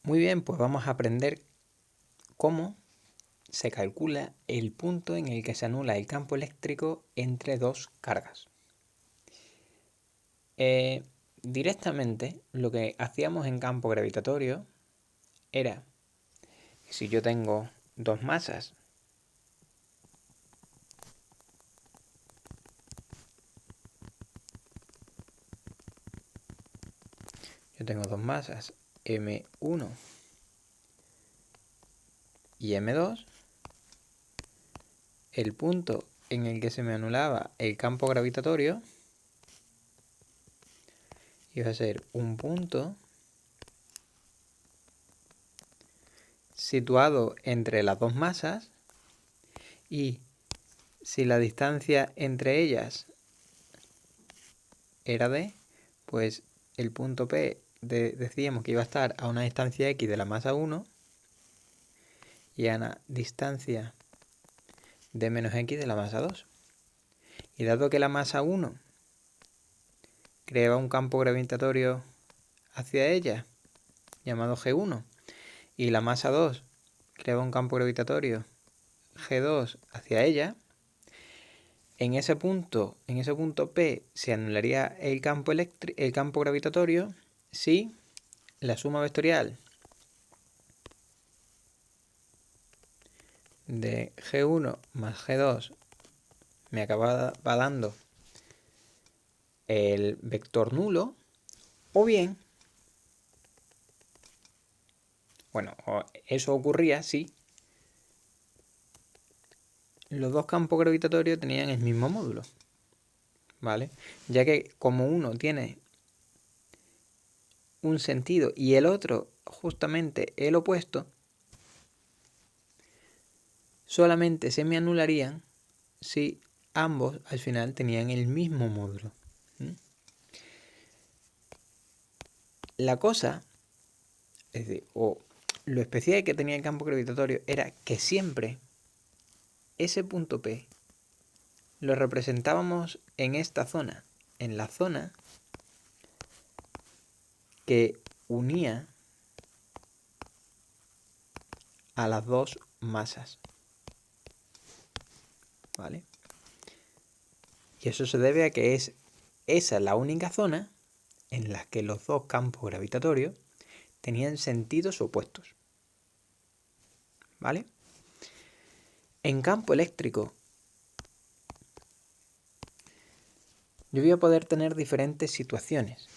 Muy bien, pues vamos a aprender cómo se calcula el punto en el que se anula el campo eléctrico entre dos cargas. Directamente lo que hacíamos en campo gravitatorio era, si yo tengo dos masas, M1 y M2, el punto en el que se me anulaba el campo gravitatorio iba a ser un punto situado entre las dos masas, y si la distancia entre ellas era d, pues el punto P decíamos que iba a estar a una distancia x de la masa 1 y a una distancia d menos x de la masa 2. Y dado que la masa 1 creaba un campo gravitatorio hacia ella, llamado G1, y la masa 2 creaba un campo gravitatorio G2 hacia ella, en ese punto P se anularía el campo gravitatorio si la suma vectorial de G1 más G2 me acababa dando el vector nulo, o bien, bueno, eso ocurría si los dos campos gravitatorios tenían el mismo módulo, ¿vale? Ya que como uno tiene un sentido y el otro justamente el opuesto, solamente se me anularían si ambos al final tenían el mismo módulo. La cosa, es decir, o lo especial que tenía el campo gravitatorio era que siempre ese punto P lo representábamos en esta zona, en la zona que unía a las dos masas, ¿vale? Y eso se debe a que esa es la única zona en la que los dos campos gravitatorios tenían sentidos opuestos, ¿vale? En campo eléctrico yo voy a poder tener diferentes situaciones.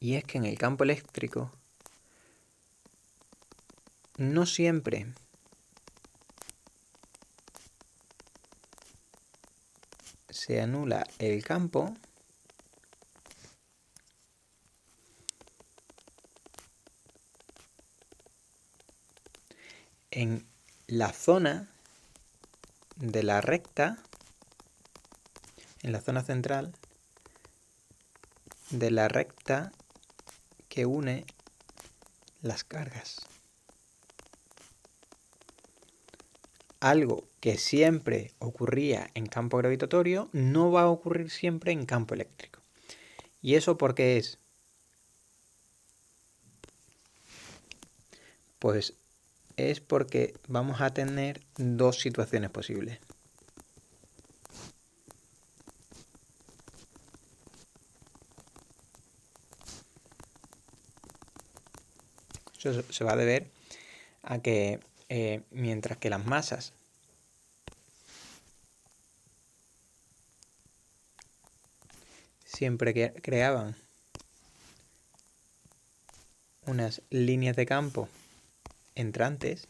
Y es que en el campo eléctrico no siempre se anula el campo en la zona de la recta, en la zona central de la recta que une las cargas. Algo que siempre ocurría en campo gravitatorio no va a ocurrir siempre en campo eléctrico. ¿Y eso por qué es? Pues es porque vamos a tener dos situaciones posibles. Eso se va a deber a que mientras que las masas siempre creaban unas líneas de campo entrantes,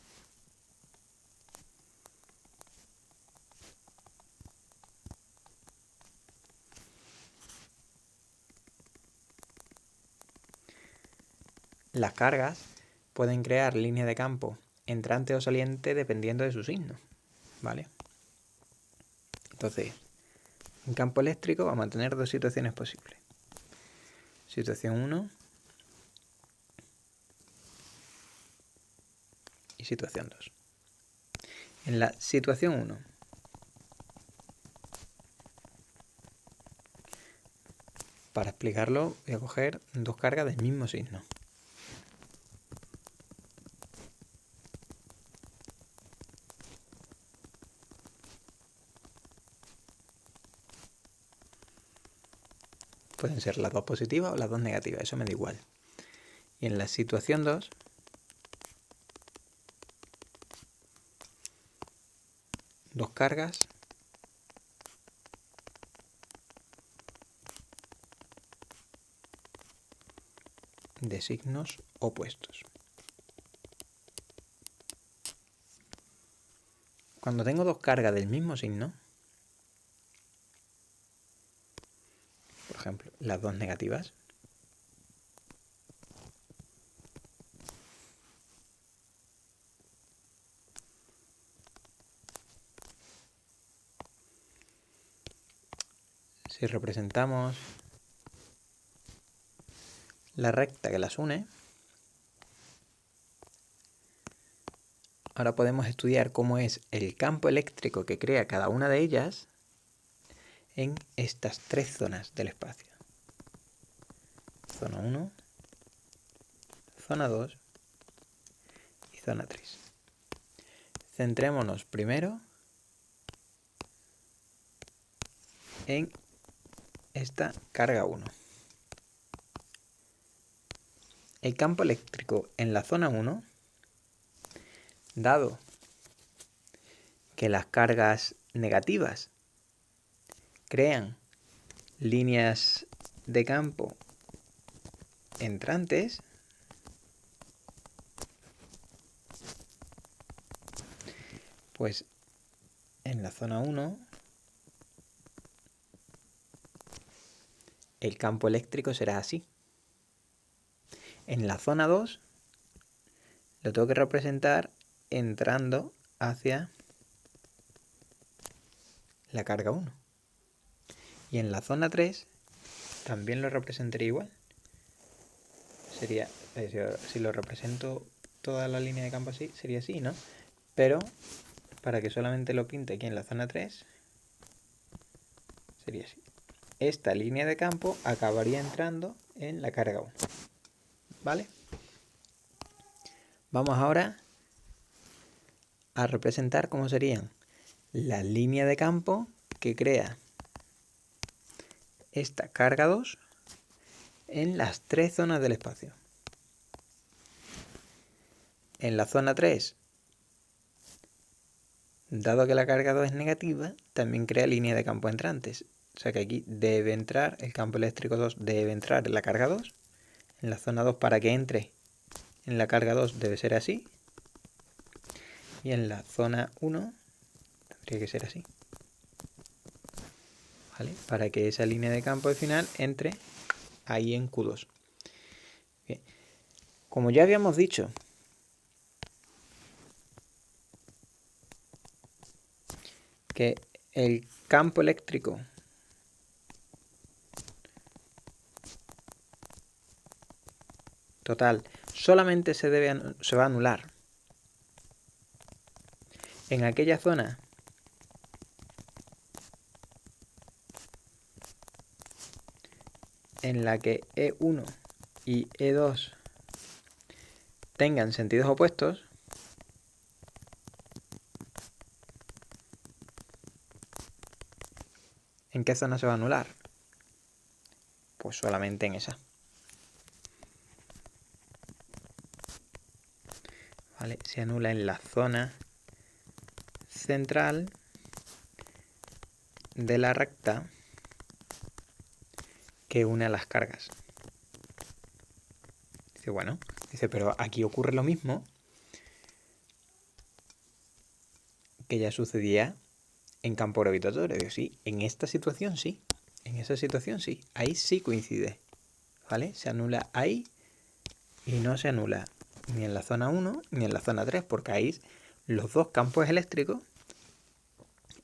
las cargas pueden crear líneas de campo entrante o saliente dependiendo de su signo, ¿vale? Entonces, en campo eléctrico vamos a tener dos situaciones posibles. Situación 1 y situación 2. En la situación 1, para explicarlo voy a coger dos cargas del mismo signo. Pueden ser las dos positivas o las dos negativas, eso me da igual. Y en la situación 2, dos cargas de signos opuestos. Cuando tengo dos cargas del mismo signo, por ejemplo, las dos negativas, si representamos la recta que las une, ahora podemos estudiar cómo es el campo eléctrico que crea cada una de ellas en estas tres zonas del espacio. Zona 1, zona 2 y zona 3. Centrémonos primero en esta carga 1. El campo eléctrico en la zona 1, dado que las cargas negativas crean líneas de campo entrantes, pues en la zona 1 el campo eléctrico será así. En la zona 2 lo tengo que representar entrando hacia la carga 1. Y en la zona 3 también lo representaré igual. Sería, si lo represento toda la línea de campo así, sería así, ¿no? Pero para que solamente lo pinte aquí en la zona 3, sería así. Esta línea de campo acabaría entrando en la carga 1. ¿Vale? Vamos ahora a representar cómo serían la línea de campo que crea esta carga 2 en las tres zonas del espacio. En la zona 3, dado que la carga 2 es negativa, también crea línea de campo entrantes. O sea que aquí debe entrar, el campo eléctrico 2 debe entrar en la carga 2. En la zona 2, para que entre en la carga 2 debe ser así. Y en la zona 1 tendría que ser así. ¿Vale? Para que esa línea de campo al final entre ahí en Q2. Bien. Como ya habíamos dicho, que el campo eléctrico total solamente se va a anular en aquella zona en la que E1 y E2 tengan sentidos opuestos. ¿En qué zona se va a anular? Pues solamente en esa. ¿Vale? Se anula en la zona central de la recta que une a las cargas. Dice, bueno, pero aquí ocurre lo mismo que ya sucedía en campo gravitatorio. Digo, sí, en esta situación sí, en esa situación sí, ahí sí coincide, ¿vale? Se anula ahí y no se anula ni en la zona 1 ni en la zona 3, porque ahí los dos campos eléctricos,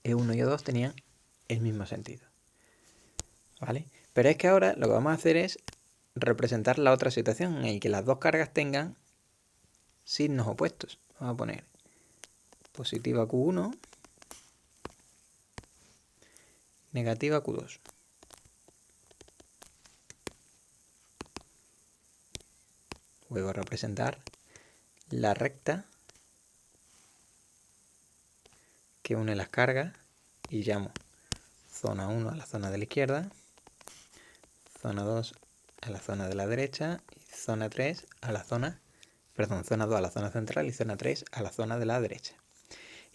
E1 y E2, tenían el mismo sentido, ¿vale? Pero es que ahora lo que vamos a hacer es representar la otra situación en la que las dos cargas tengan signos opuestos. Vamos a poner positiva Q1, negativa Q2. vuelvo a representar la recta que une las cargas y llamo zona 1 a la zona de la izquierda, zona 2 a la zona de la derecha y zona 3 a la zona, perdón, zona 2 a la zona central y zona 3 a la zona de la derecha.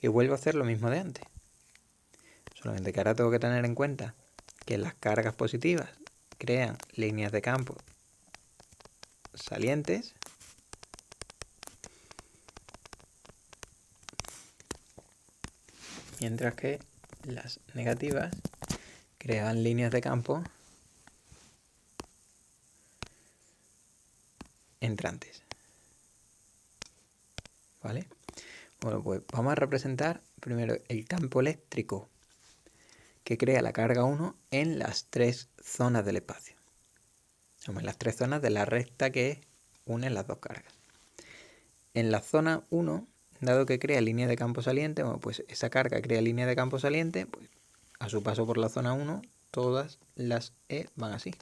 Y vuelvo a hacer lo mismo de antes. Solamente que ahora tengo que tener en cuenta que las cargas positivas crean líneas de campo salientes, mientras que las negativas crean líneas de campo entrantes. ¿Vale? Bueno, pues vamos a representar primero el campo eléctrico que crea la carga 1 en las tres zonas del espacio. En las tres zonas de la recta que une las dos cargas. En la zona 1, dado que crea línea de campo saliente, bueno, pues esa carga crea línea de campo saliente, pues a su paso por la zona 1, todas las E van así.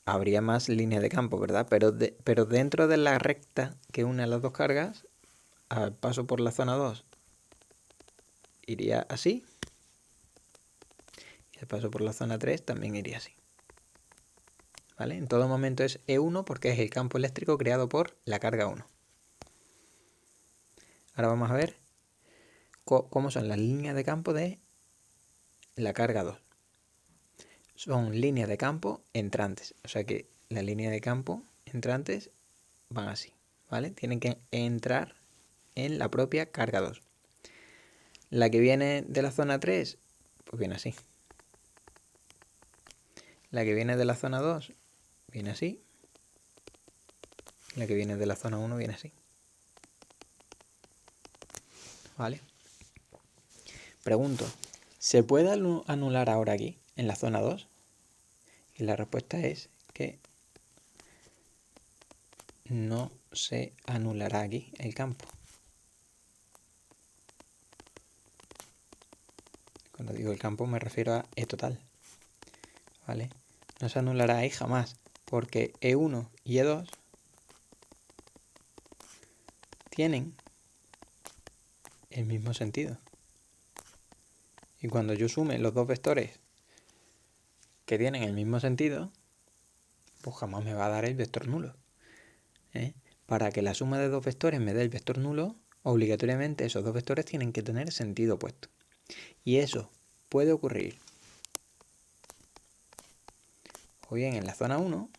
Habría más líneas de campo, ¿verdad? Pero dentro de la recta que une a las dos cargas, al paso por la zona 2, iría así. Y al paso por la zona 3 también iría así. ¿Vale? En todo momento es E1 porque es el campo eléctrico creado por la carga 1. Ahora vamos a ver cómo son las líneas de campo de la carga 2. Son líneas de campo entrantes. O sea que las líneas de campo entrantes van así. ¿Vale? Tienen que entrar en la propia carga 2. La que viene de la zona 3, pues viene así. La que viene de la zona 2 viene así. La que viene de la zona 1 viene así. ¿Vale? Pregunto, ¿se puede anular ahora aquí, en la zona 2? Y la respuesta es que no se anulará aquí el campo. Cuando digo el campo me refiero a E total. ¿Vale? No se anulará ahí jamás, porque E1 y E2 tienen el mismo sentido. Y cuando yo sume los dos vectores que tienen el mismo sentido, pues jamás me va a dar el vector nulo. Para que la suma de dos vectores me dé el vector nulo, obligatoriamente esos dos vectores tienen que tener sentido opuesto. Y eso puede ocurrir o bien en la zona 1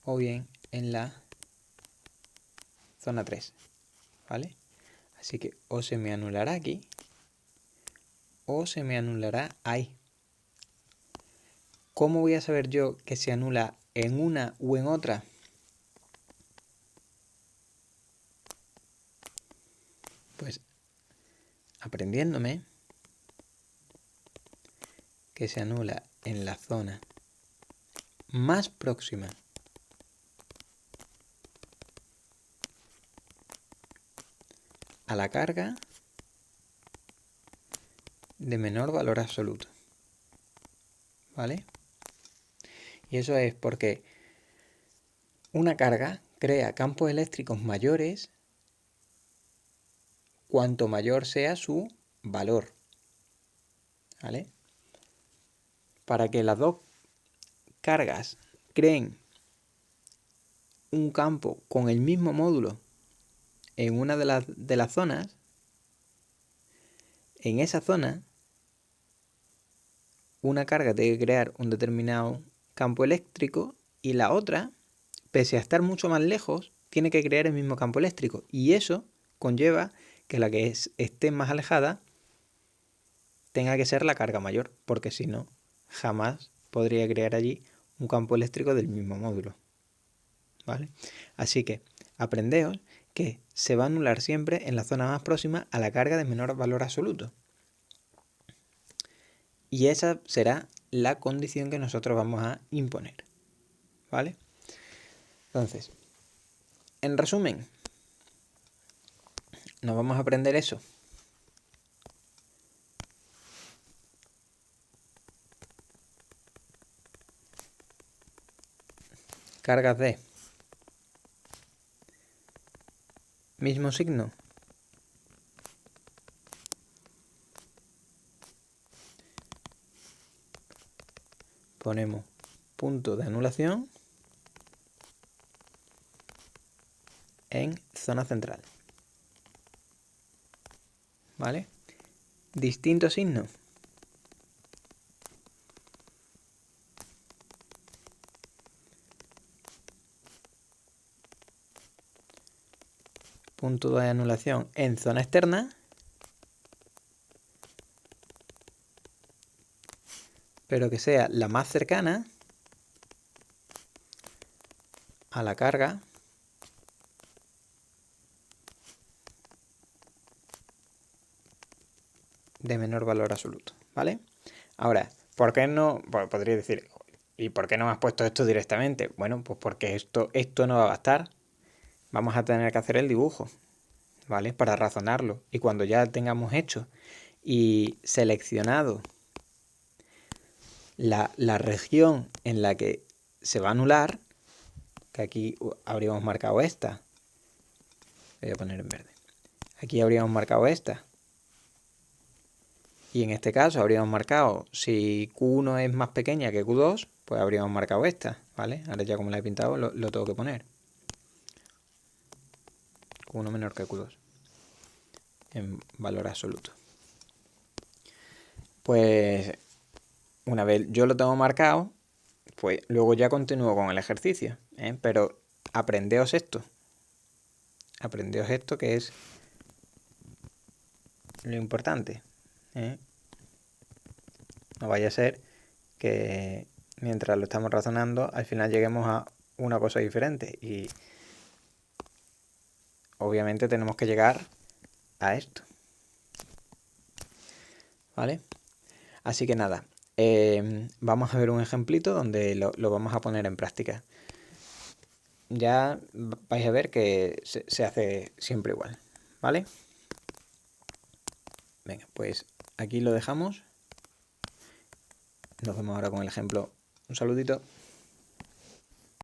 o bien en la zona 3. ¿Vale? Así que o se me anulará aquí o se me anulará ahí. ¿Cómo voy a saber yo que se anula en una u en otra? Pues aprendiéndome que se anula en la zona más próxima a la carga de menor valor absoluto. ¿Vale? Y eso es porque una carga crea campos eléctricos mayores cuanto mayor sea su valor. ¿Vale? Para que las dos cargas creen un campo con el mismo módulo en una de las zonas, en esa zona, una carga tiene que crear un determinado campo eléctrico y la otra, pese a estar mucho más lejos, tiene que crear el mismo campo eléctrico. Y eso conlleva que la que esté más alejada tenga que ser la carga mayor, porque si no, jamás podría crear allí un campo eléctrico del mismo módulo. ¿Vale? Así que aprendeos que se va a anular siempre en la zona más próxima a la carga de menor valor absoluto. Y esa será la condición que nosotros vamos a imponer. ¿Vale? Entonces, en resumen, nos vamos a aprender eso. cargas de mismo signo ponemos punto de anulación en zona central. ¿Vale? Distinto signo. Punto de anulación en zona externa. Pero que sea la más cercana a la carga de menor valor absoluto, ¿vale? Ahora, ¿por qué no? Pues podría decir, ¿y por qué no me has puesto esto directamente? Bueno, pues porque esto no va a bastar. Vamos a tener que hacer el dibujo, ¿vale? Para razonarlo. Y cuando ya tengamos hecho y seleccionado la región en la que se va a anular, que aquí habríamos marcado esta. Voy a poner en verde. Aquí habríamos marcado esta. Y en este caso habríamos marcado, si Q1 es más pequeña que Q2, pues habríamos marcado esta, ¿vale? Ahora ya como la he pintado lo tengo que poner. Q1 menor que Q2 en valor absoluto. Pues una vez yo lo tengo marcado, pues luego ya continúo con el ejercicio, ¿eh? Pero aprendeos esto. Aprendeos esto que es lo importante, ¿eh? No vaya a ser que mientras lo estamos razonando, al final lleguemos a una cosa diferente. Y obviamente tenemos que llegar a esto. ¿Vale? Así que nada, vamos a ver un ejemplito donde lo vamos a poner en práctica. Ya vais a ver que se hace siempre igual, ¿vale? Venga, pues aquí lo dejamos. Nos vemos ahora con el ejemplo. Un saludito.